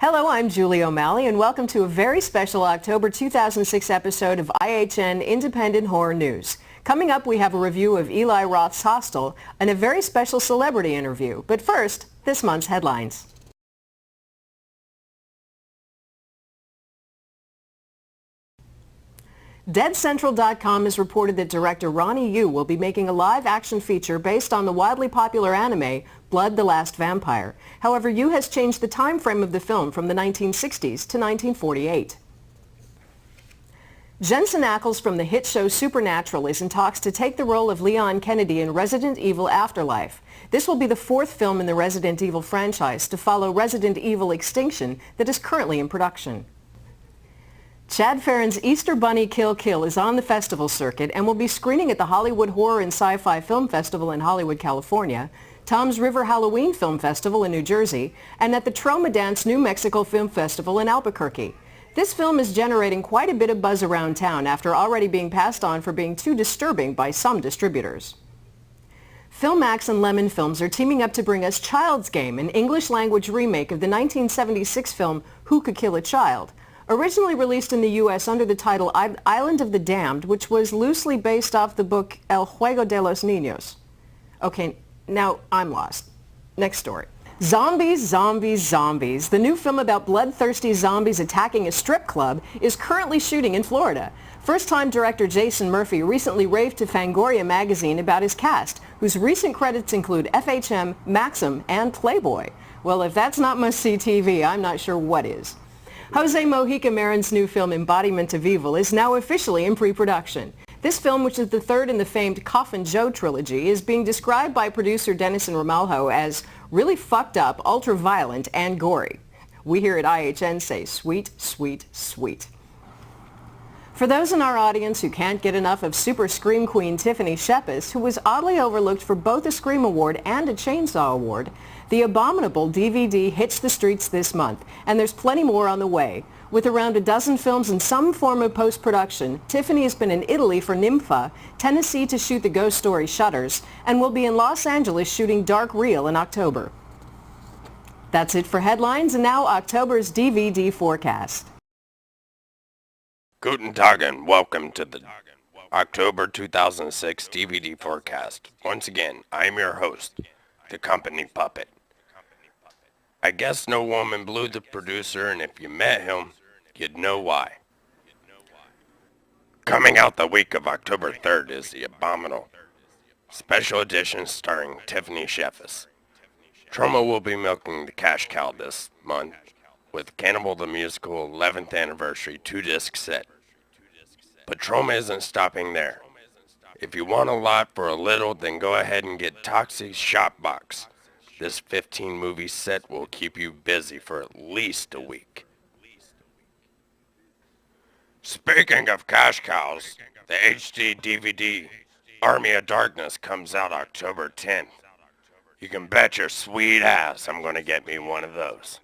Hello, I'm Julie O'Malley, and welcome to a very special October 2006 episode of IHN Independent Horror News. Coming up, we have a review of Eli Roth's Hostel and a very special celebrity interview. But first, this month's headlines. DeadCentral.com has reported that director Ronnie Yu will be making a live-action feature based on the wildly popular anime Blood the Last Vampire. However, Yu has changed the time frame of the film from the 1960s to 1948. Jensen Ackles from the hit show Supernatural is in talks to take the role of Leon Kennedy in Resident Evil Afterlife. This will be the fourth film in the Resident Evil franchise to follow Resident Evil Extinction that is currently in production. Chad Farron's Easter Bunny Kill Kill is on the festival circuit and will be screening at the Hollywood Horror and Sci-Fi Film Festival in Hollywood, California, Tom's River Halloween Film Festival in New Jersey, and at the Troma Dance New Mexico Film Festival in Albuquerque. This film is generating quite a bit of buzz around town after already being passed on for being too disturbing by some distributors. Filmax and Lemon Films are teaming up to bring us Child's Game, an English-language remake of the 1976 film Who Could Kill a Child? Originally released in the U.S. under the title Island of the Damned, which was loosely based off the book El Juego de los Niños. Okay, now I'm lost. Next story. Zombies, Zombies, Zombies. The new film about bloodthirsty zombies attacking a strip club is currently shooting in Florida. First-time director Jason Murphy recently raved to Fangoria magazine about his cast, whose recent credits include FHM, Maxim, and Playboy. Well, if that's not must-see TV, I'm not sure what is. Jose Mojica Marin's new film Embodiment of Evil is now officially in pre-production. This film, which is the third in the famed Coffin Joe trilogy, is being described by producer Denison Ramalho as really fucked up, ultra-violent, and gory. We here at IHN say sweet, sweet, sweet. For those in our audience who can't get enough of super scream queen Tiffany Shepis, who was oddly overlooked for both a Scream Award and a Chainsaw Award, The Abominable DVD hits the streets this month, and there's plenty more on the way. With around a dozen films in some form of post-production, Tiffany has been in Italy for Nympha, Tennessee to shoot the ghost story Shutters, and will be in Los Angeles shooting Dark Real in October. That's it for headlines, and now October's DVD forecast. Guten Tag and welcome to the October 2006 DVD forecast. Once again, I'm your host, the company puppet. I guess No Woman Blue the producer, and if you met him, you'd know why. Coming out the week of October 3rd is The Abominable Special Edition starring Tiffany Shepis. Troma will be milking the cash cow this month with Cannibal the Musical 11th Anniversary 2-disc set. But Troma isn't stopping there. If you want a lot for a little, then go ahead and get Toxie's Shop Box. This 15-movie set will keep you busy for at least a week. Speaking of cash cows, the HD DVD Army of Darkness comes out October 10th. You can bet your sweet ass I'm going to get me one of those.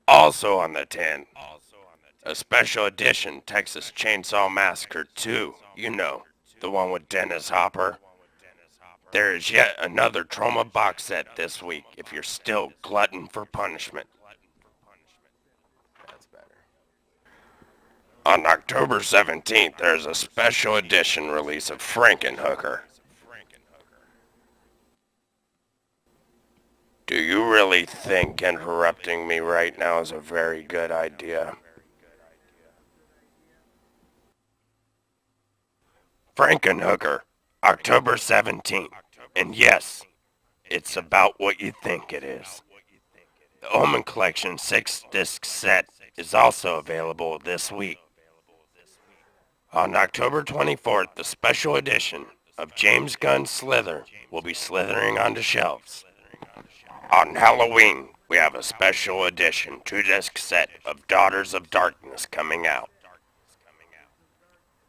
Also on the 10th, a special edition Texas Chainsaw Massacre 2. You know, the one with Dennis Hopper. There is yet another Troma box set this week if you're still glutton for punishment. That's better. On October 17th, there's a special edition release of Frankenhooker. Do you really think interrupting me right now is a very good idea? Frankenhooker, October 17th. And yes, it's about what you think it is. The Omen Collection 6-disc set is also available this week. On October 24th, the special edition of James Gunn's Slither will be slithering onto shelves. On Halloween, we have a special edition 2-disc set of Daughters of Darkness coming out.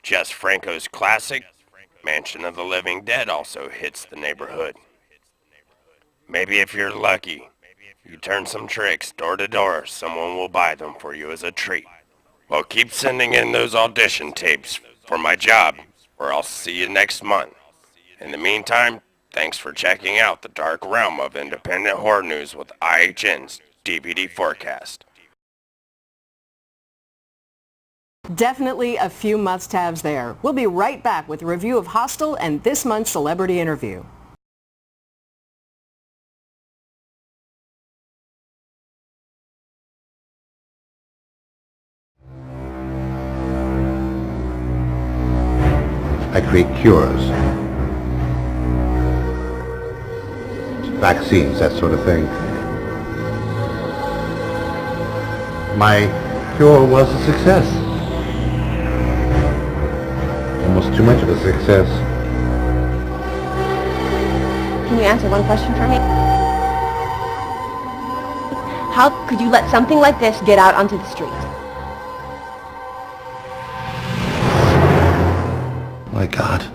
Jess Franco's classic, Mansion of the Living Dead also hits the neighborhood. Maybe if you're lucky, you turn some tricks door to door, someone will buy them for you as a treat. Well, keep sending in those audition tapes for my job, or I'll see you next month. In the meantime, thanks for checking out the dark realm of independent horror news with IHN's DVD forecast. Definitely a few must-haves there. We'll be right back with a review of Hostel and this month's celebrity interview. I create cures, vaccines, that sort of thing. My cure was a success. Almost too much of a success. Can you answer one question for me? How could you let something like this get out onto the street? My God.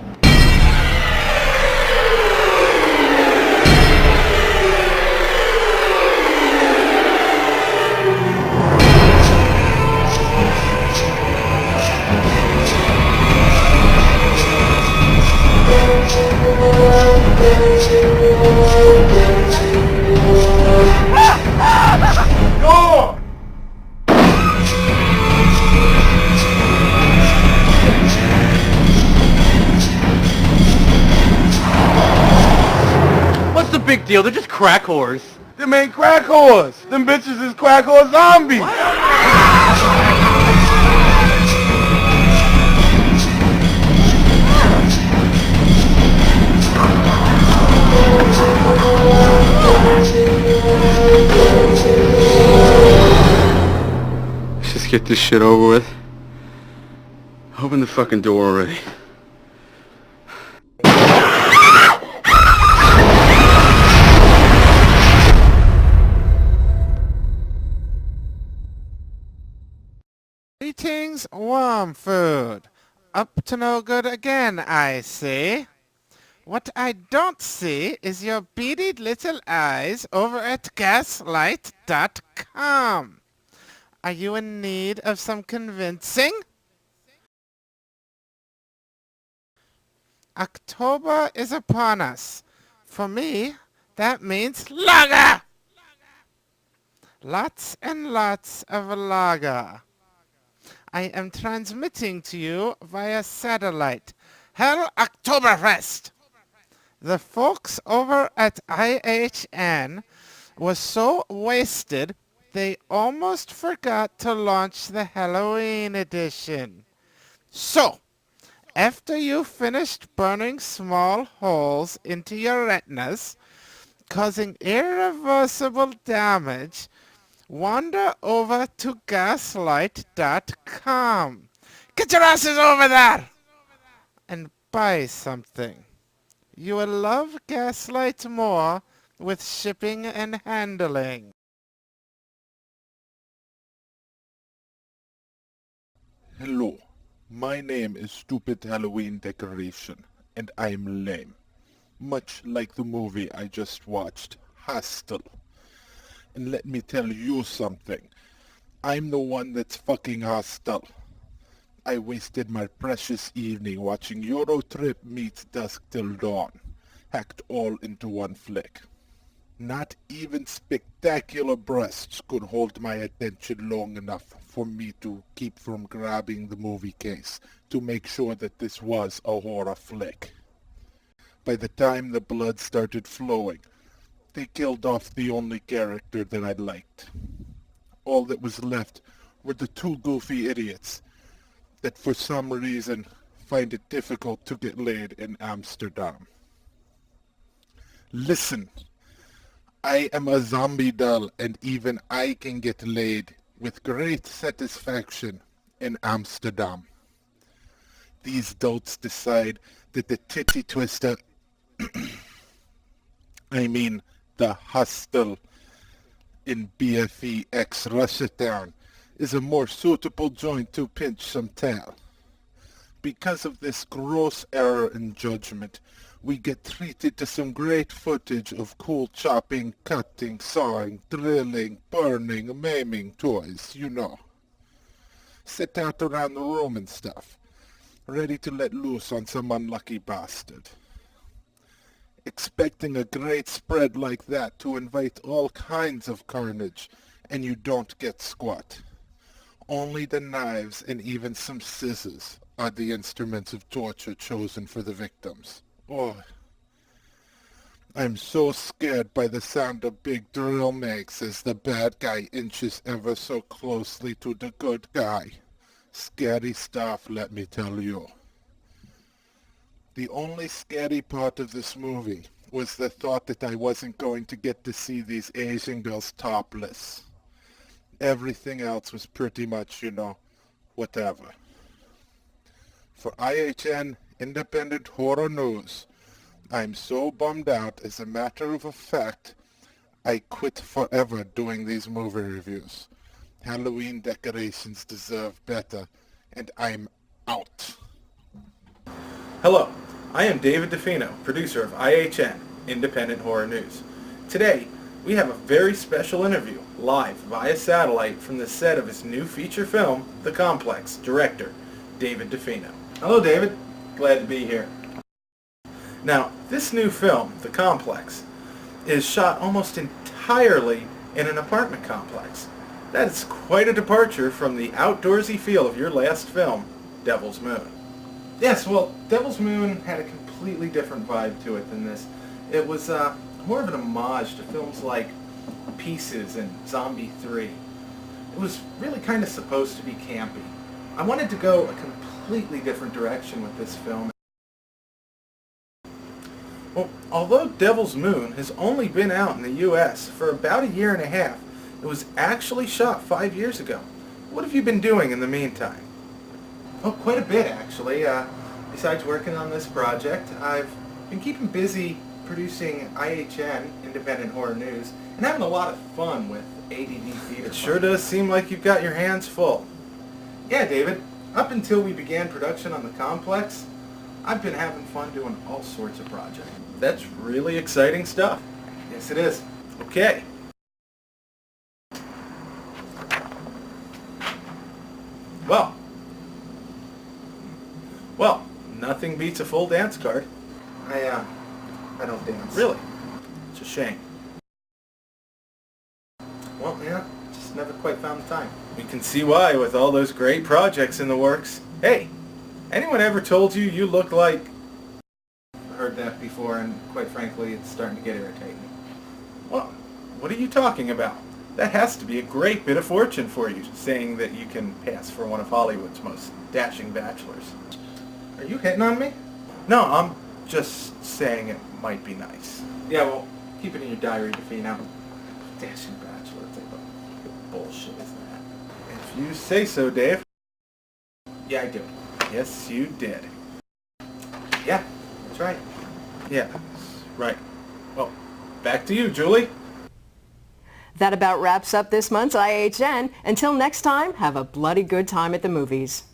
Go! What's the big deal? They're just crack whores. Them ain't crack whores. Them bitches is crack whore zombies. Let's just get this shit over with. Open the fucking door already. Greetings, worm food. Up to no good again, I see. What I don't see is your beady little eyes over at Gaslight.com. Are you in need of some convincing? October is upon us. For me, that means lager! Lots and lots of lager. I am transmitting to you via satellite. Hell Oktoberfest! The folks over at IHN were so wasted they almost forgot to launch the Halloween edition. So, after you finished burning small holes into your retinas, causing irreversible damage, wander over to Gaslight.com. Get your asses over there! And buy something. You will love Gaslight more with shipping and handling. Hello, my name is Stupid Halloween Decoration, and I'm lame. Much like the movie I just watched, Hostel. And let me tell you something. I'm the one that's fucking hostile. I wasted my precious evening watching Eurotrip meets Dusk Till Dawn, hacked all into one flick. Not even spectacular breasts could hold my attention long enough for me to keep from grabbing the movie case to make sure that this was a horror flick. By the time the blood started flowing, they killed off the only character that I liked. All that was left were the two goofy idiots that for some reason find it difficult to get laid in Amsterdam. Listen, I am a zombie doll and even I can get laid with great satisfaction in Amsterdam. These dolts decide that the titty twister, the hostel in BFE X Russia Town is a more suitable joint to pinch some tail. Because of this gross error in judgment, we get treated to some great footage of cool chopping, cutting, sawing, drilling, burning, maiming toys, you know. Set out around the room and stuff, ready to let loose on some unlucky bastard. expecting a great spread like that to invite all kinds of carnage, and you don't get squat. Only the knives and even some scissors are the instruments of torture chosen for the victims. Oh, I'm so scared by the sound a big drill makes as the bad guy inches ever so closely to the good guy. Scary stuff, let me tell you. The only scary part of this movie was the thought that I wasn't going to get to see these Asian girls topless. Everything else was pretty much, whatever. For IHN Independent Horror News, I'm so bummed out. As a matter of fact, I quit forever doing these movie reviews. Halloween decorations deserve better, and I'm out. Hello, I am David Dafina, producer of IHN Independent Horror News. Today, we have a very special interview, live via satellite from the set of his new feature film, The Complex, director David Dafina. Hello David, glad to be here. Now, this new film, The Complex, is shot almost entirely in an apartment complex. That is quite a departure from the outdoorsy feel of your last film, Devil's Moon. Yes, well, Devil's Moon had a completely different vibe to it than this. It was more of an homage to films like Pieces and Zombie 3. It was really kind of supposed to be campy. I wanted to go a completely different direction with this film. Well, although Devil's Moon has only been out in the U.S. for about a year and a half, it was actually shot 5 years ago. What have you been doing in the meantime? Oh, quite a bit actually. Besides working on this project, I've been keeping busy producing IHN, Independent Horror News, and having a lot of fun with ADD Theater. It sure does seem like you've got your hands full. Yeah, David. Up until we began production on The Complex, I've been having fun doing all sorts of projects. That's really exciting stuff. Yes, it is. Okay. Well, nothing beats a full dance card. I don't dance. Really? It's a shame. Well, yeah, just never quite found the time. We can see why with all those great projects in the works. Hey, anyone ever told you you look like... I've heard that before, and quite frankly, it's starting to get irritating. Well, what are you talking about? That has to be a great bit of fortune for you, saying that you can pass for one of Hollywood's most dashing bachelors. Are you hitting on me? No, I'm just saying it might be nice. Yeah, well, keep it in your diary, Dafina. Dashing bachelor, what bullshit is that? If you say so, Dave. Yeah, I do. Yes, you did. Yeah, that's right. Yeah, that's right. Well, back to you, Julie. That about wraps up this month's IHN. Until next time, have a bloody good time at the movies.